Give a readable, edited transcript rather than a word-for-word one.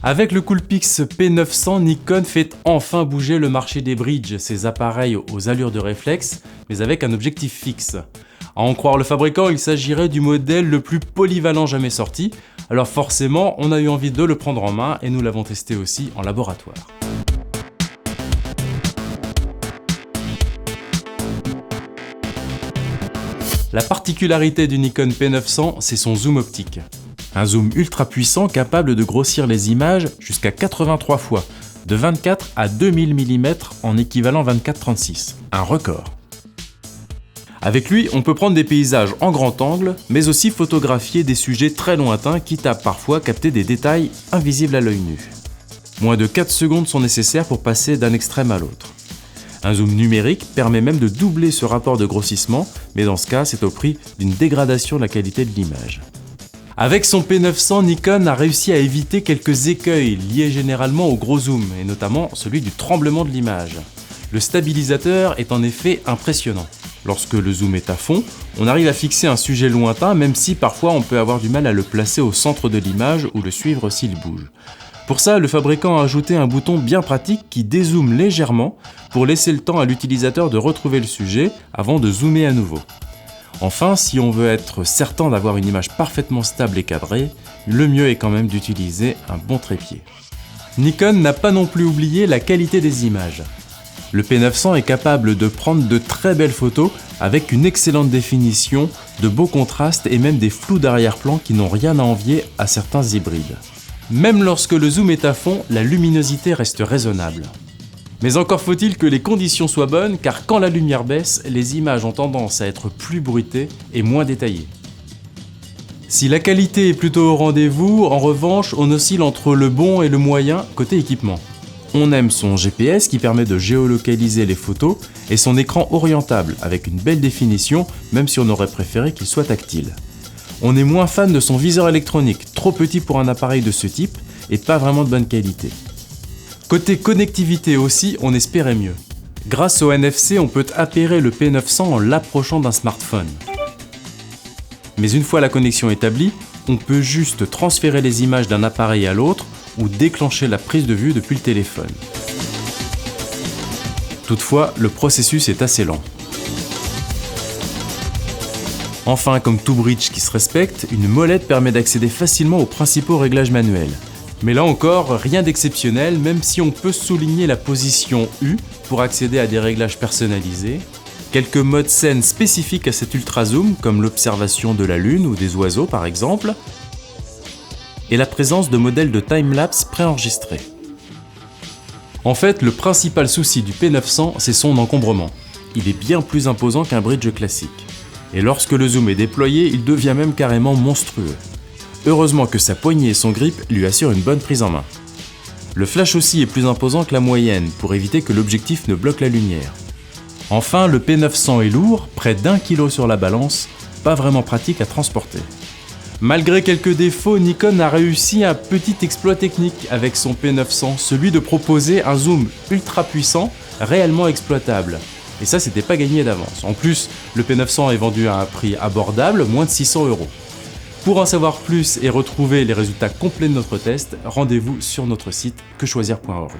Avec le Coolpix P900, Nikon fait enfin bouger le marché des bridges, ces appareils aux allures de réflexe, mais avec un objectif fixe. À en croire le fabricant, il s'agirait du modèle le plus polyvalent jamais sorti, alors forcément, on a eu envie de le prendre en main et nous l'avons testé aussi en laboratoire. La particularité du Nikon P900, c'est son zoom optique. Un zoom ultra puissant capable de grossir les images jusqu'à 83 fois, de 24 à 2000 mm en équivalent 24-36, un record. Avec lui, on peut prendre des paysages en grand angle, mais aussi photographier des sujets très lointains, quitte à parfois capter des détails invisibles à l'œil nu. Moins de 4 secondes sont nécessaires pour passer d'un extrême à l'autre. Un zoom numérique permet même de doubler ce rapport de grossissement, mais dans ce cas, c'est au prix d'une dégradation de la qualité de l'image. Avec son P900, Nikon a réussi à éviter quelques écueils liés généralement au gros zoom, et notamment celui du tremblement de l'image. Le stabilisateur est en effet impressionnant. Lorsque le zoom est à fond, on arrive à fixer un sujet lointain, même si parfois on peut avoir du mal à le placer au centre de l'image ou le suivre s'il bouge. Pour ça, le fabricant a ajouté un bouton bien pratique qui dézoome légèrement pour laisser le temps à l'utilisateur de retrouver le sujet avant de zoomer à nouveau. Enfin, si on veut être certain d'avoir une image parfaitement stable et cadrée, le mieux est quand même d'utiliser un bon trépied. Nikon n'a pas non plus oublié la qualité des images. Le P900 est capable de prendre de très belles photos avec une excellente définition, de beaux contrastes et même des flous d'arrière-plan qui n'ont rien à envier à certains hybrides. Même lorsque le zoom est à fond, la luminosité reste raisonnable. Mais encore faut-il que les conditions soient bonnes, car quand la lumière baisse, les images ont tendance à être plus bruitées et moins détaillées. Si la qualité est plutôt au rendez-vous, en revanche, on oscille entre le bon et le moyen côté équipement. On aime son GPS qui permet de géolocaliser les photos et son écran orientable avec une belle définition, même si on aurait préféré qu'il soit tactile. On est moins fan de son viseur électronique, trop petit pour un appareil de ce type et pas vraiment de bonne qualité. Côté connectivité aussi, on espérait mieux. Grâce au NFC, on peut appairer le P900 en l'approchant d'un smartphone. Mais une fois la connexion établie, on peut juste transférer les images d'un appareil à l'autre ou déclencher la prise de vue depuis le téléphone. Toutefois, le processus est assez lent. Enfin, comme tout bridge qui se respecte, une molette permet d'accéder facilement aux principaux réglages manuels. Mais là encore, rien d'exceptionnel, même si on peut souligner la position U pour accéder à des réglages personnalisés, quelques modes scène spécifiques à cet ultra zoom, comme l'observation de la lune ou des oiseaux par exemple, et la présence de modèles de timelapse préenregistrés. En fait, le principal souci du P900, c'est son encombrement. Il est bien plus imposant qu'un bridge classique. Et lorsque le zoom est déployé, il devient même carrément monstrueux. Heureusement que sa poignée et son grip lui assurent une bonne prise en main. Le flash aussi est plus imposant que la moyenne pour éviter que l'objectif ne bloque la lumière. Enfin, le P900 est lourd, près d'1 kg sur la balance, pas vraiment pratique à transporter. Malgré quelques défauts, Nikon a réussi un petit exploit technique avec son P900, celui de proposer un zoom ultra puissant, réellement exploitable. Et ça, c'était pas gagné d'avance. En plus, le P900 est vendu à un prix abordable, moins de 600 €. Pour en savoir plus et retrouver les résultats complets de notre test, rendez-vous sur notre site quechoisir.org.